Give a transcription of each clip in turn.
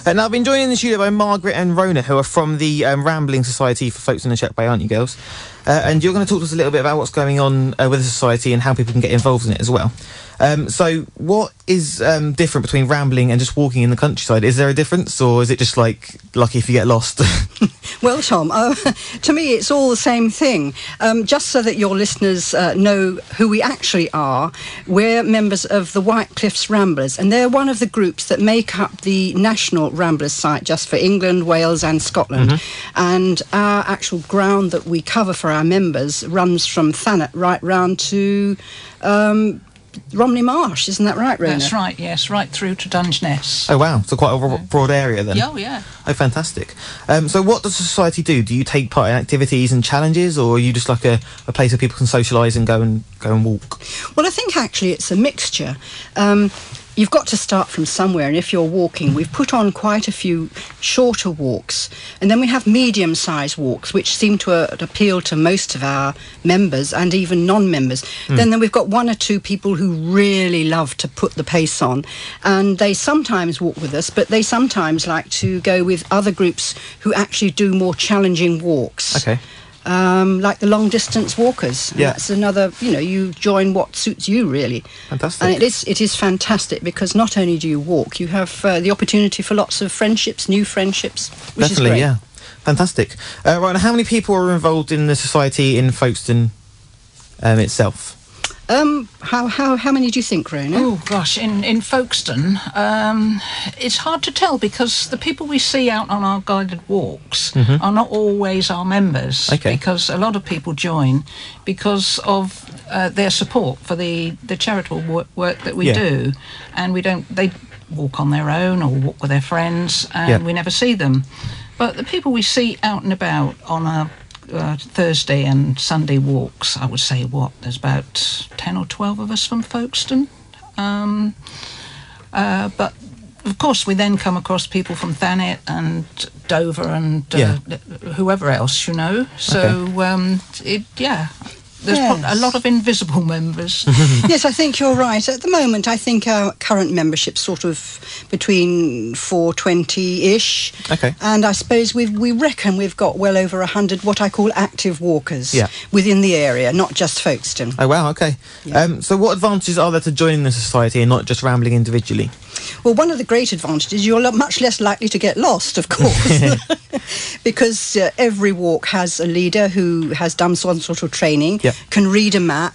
Now, I've been joined in the studio by Margaret and Rona, who are from the Rambling Society for Folkestone and Sheck Bay, aren't you, girls? And you're going to talk to us a little bit about what's going on with the society and how people can get involved in it as well. So what is different between rambling and just walking in the countryside? Is there a difference, or is it just like lucky if you get lost? Well, Tom, to me it's all the same thing. Just so that your listeners know who we actually are, we're members of the White Cliffs Ramblers, and they're one of the groups that make up the national Ramblers site just for England, Wales and Scotland. And our actual ground that we cover for our members runs from Thanet right round to Romney Marsh, isn't that right, Rona? That's right, yes, right through to Dungeness. Oh, wow. So quite a broad area then. Oh, yeah. Oh, fantastic. So what does the society do? Do you take part in activities and challenges, or are you just like a place where people can socialise and go and walk? Well, I think actually it's a mixture. You've got to start from somewhere, and if you're walking, we've put on quite a few shorter walks, and then we have medium-sized walks, which seem to appeal to most of our members and even non-members. Then we've got one or two people who really love to put the pace on, and they sometimes walk with us, but they sometimes like to go with other groups who actually do more challenging walks. Okay. Like the long-distance walkers. Yeah. That's another, you join what suits you, really. Fantastic. And it is fantastic, because not only do you walk, you have the opportunity for lots of friendships, new friendships, which is great. Yeah. Fantastic. Right, now, how many people are involved in the society in Folkestone itself? How many do you think, Rona? Oh, gosh, in Folkestone, it's hard to tell, because the people we see out on our guided walks are not always our members. Okay. Because a lot of people join because of their support for the charitable work that we do. And they walk on their own or walk with their friends, and we never see them. But the people we see out and about on our Thursday and Sunday walks, I would say, there's about 10 or 12 of us from Folkestone. But of course we then come across people from Thanet and Dover and whoever else, so there's a lot of invisible members. Yes, I think you're right. At the moment, I think our current membership's sort of between 420-ish. Okay. And I suppose we reckon we've got well over 100 what I call active walkers within the area, not just Folkestone. Oh, wow, okay. Yeah. So what advantages are there to joining the society and not just rambling individually? Well, one of the great advantages, you're much less likely to get lost, of course, because every walk has a leader who has done some sort of training, can read a map,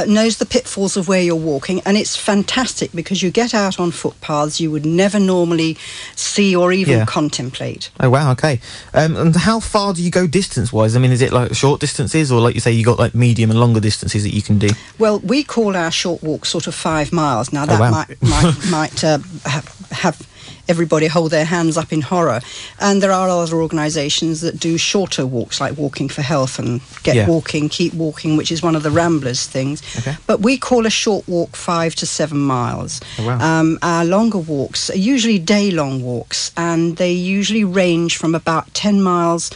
knows the pitfalls of where you're walking, and it's fantastic because you get out on footpaths you would never normally see or even contemplate. Oh, wow, okay. And how far do you go distance-wise? I mean, is it like short distances, or like you say, you got like medium and longer distances that you can do? Well, we call our short walk sort of 5 miles. Now, that might have everybody hold their hands up in horror, and there are other organisations that do shorter walks, like Walking for Health and Get Walking, Keep Walking, which is one of the Ramblers things. But we call a short walk 5 to 7 miles. Oh, wow. Our longer walks are usually day-long walks, and they usually range from about 10 miles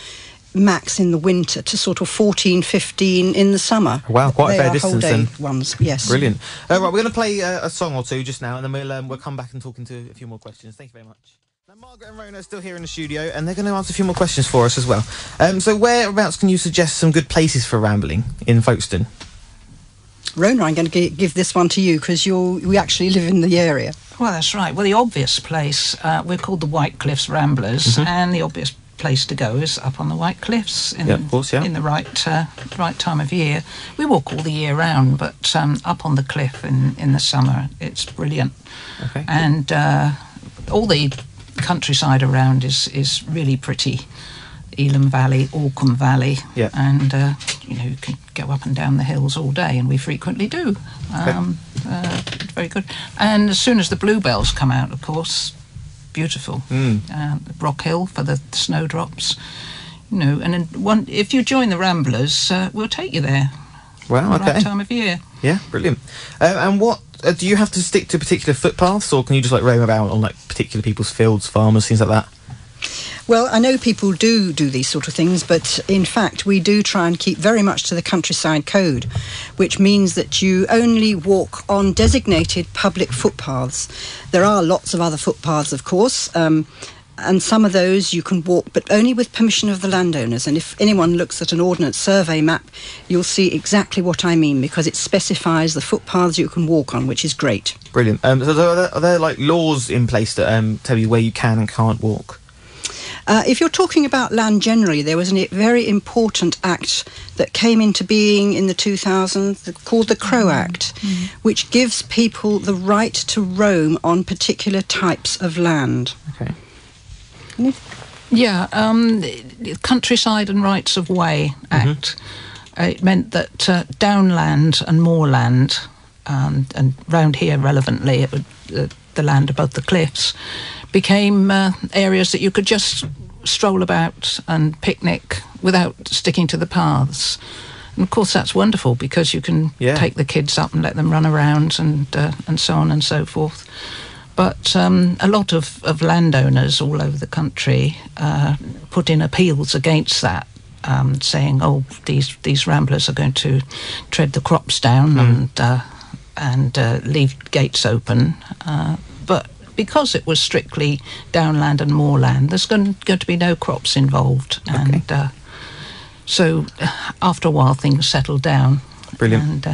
max in the winter to sort of 14, 15 in the summer. Wow, quite a fair distance then. Ones, yes. Brilliant. Right, we're going to play a song or two just now, and then we'll come back and talk into a few more questions. Thank you very much. Now, Margaret and Rona are still here in the studio, and they're going to answer a few more questions for us as well. So whereabouts can you suggest some good places for rambling in Folkestone? Rona, I'm going to give this one to you, because we actually live in the area. Well, that's right. Well, the obvious place, we're called the White Cliffs Ramblers, and the obvious place to go is up on the White Cliffs in the right time of year. We walk all the year round, but up on the cliff in the summer, it's brilliant. Okay. And all the countryside around is really pretty. Elam Valley, Orcombe Valley, and you can go up and down the hills all day, and we frequently do. Very good. And as soon as the bluebells come out, of course, beautiful. Rock Hill for the snowdrops, and then if you join the Ramblers, we'll take you there. Wow, okay. Right time of year. Yeah, brilliant. And what do you have to stick to particular footpaths, or can you just like roam about on like particular people's fields, farmers, things like that? Well, I know people do these sort of things, but in fact we do try and keep very much to the countryside code, which means that you only walk on designated public footpaths. There are lots of other footpaths, of course, and some of those you can walk, but only with permission of the landowners. And if anyone looks at an Ordnance Survey map, you'll see exactly what I mean, because it specifies the footpaths you can walk on, which is great. Brilliant. So are there like laws in place that tell you where you can and can't walk? If you're talking about land generally, there was a very important act that came into being in the 2000s called the Crow Act, which gives people the right to roam on particular types of land. Okay. Yeah, the Countryside and Rights of Way Act, it meant that downland and moorland, and round here relevantly, it would, the land above the cliffs, became areas that you could just stroll about and picnic without sticking to the paths. And of course that's wonderful, because you can take the kids up and let them run around and so on and so forth. But a lot of landowners all over the country put in appeals against that, saying, "Oh, these ramblers are going to tread the crops down and leave gates open." But because it was strictly downland and moorland, there's going to be no crops involved, and so after a while things settled down. Brilliant.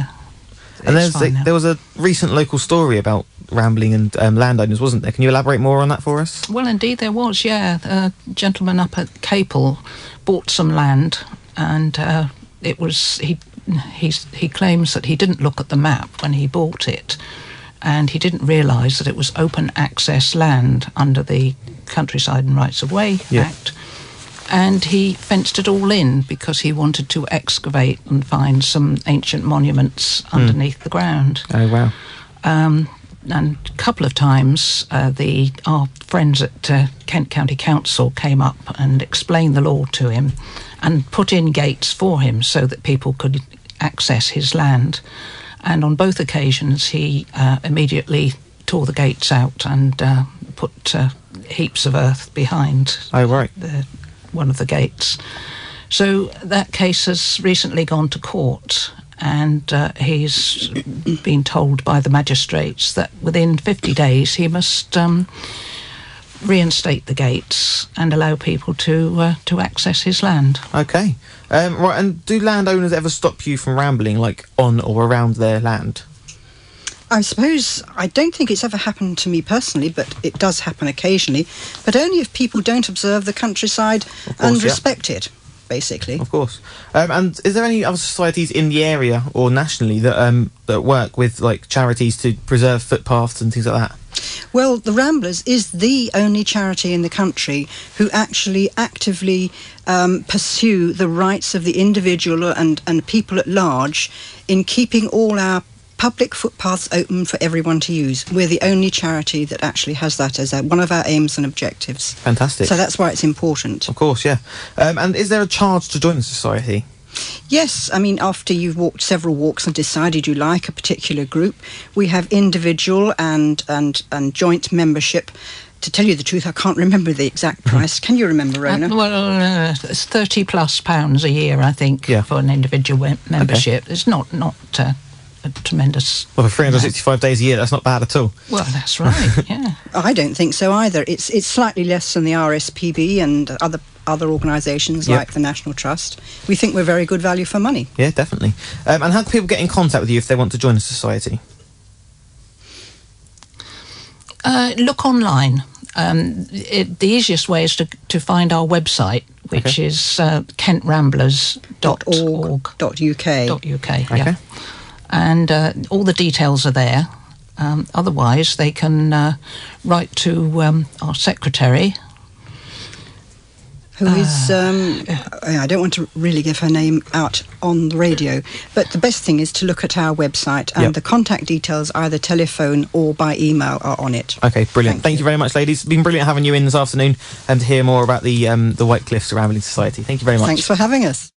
And there was a recent local story about rambling and landowners, wasn't there? Can you elaborate more on that for us? Well, indeed there was, yeah. A gentleman up at Capel bought some land, and it was he claims that he didn't look at the map when he bought it, and he didn't realise that it was open access land under the Countryside and Rights of Way Act. And he fenced it all in because he wanted to excavate and find some ancient monuments underneath the ground. Oh, wow. And a couple of times our friends at Kent County Council came up and explained the law to him and put in gates for him so that people could access his land. And on both occasions he immediately tore the gates out and put heaps of earth behind one of the gates. So that case has recently gone to court, and he's been told by the magistrates that within 50 days he must reinstate the gates and allow people to access his land. Okay. Right, and do landowners ever stop you from rambling, like, on or around their land? I suppose, I don't think it's ever happened to me personally, but it does happen occasionally, but only if people don't observe the countryside and respect it, basically. Of course. And is there any other societies in the area or nationally that work with, like, charities to preserve footpaths and things like that? Well, the Ramblers is the only charity in the country who actually actively pursue the rights of the individual and people at large in keeping all our public footpaths open for everyone to use. We're the only charity that actually has that as one of our aims and objectives. Fantastic. So that's why it's important. Of course, yeah. And is there a charge to join the society? Yes, I mean, after you've walked several walks and decided you like a particular group, we have individual and joint membership. To tell you the truth, I can't remember the exact price. Can you remember, Rona? It's £30+ a year, I think, for an individual membership. It's not a tremendous... Well, for 365 days a year, that's not bad at all. Well, that's right, yeah. I don't think so either. It's slightly less than the RSPB and other organisations like the National Trust. We think we're very good value for money. Yeah, definitely. And how can people get in contact with you if they want to join the society? Look online. The easiest way is to find our website, which is kentramblers.org.uk. Okay. And all the details are there. Otherwise, they can write to our secretary, who is, I don't want to really give her name out on the radio, but the best thing is to look at our website, and the contact details, either telephone or by email, are on it. Okay, brilliant. Thank you very much, ladies. It's been brilliant having you in this afternoon and to hear more about the White Cliffs Rambling Society. Thank you very much. Thanks for having us.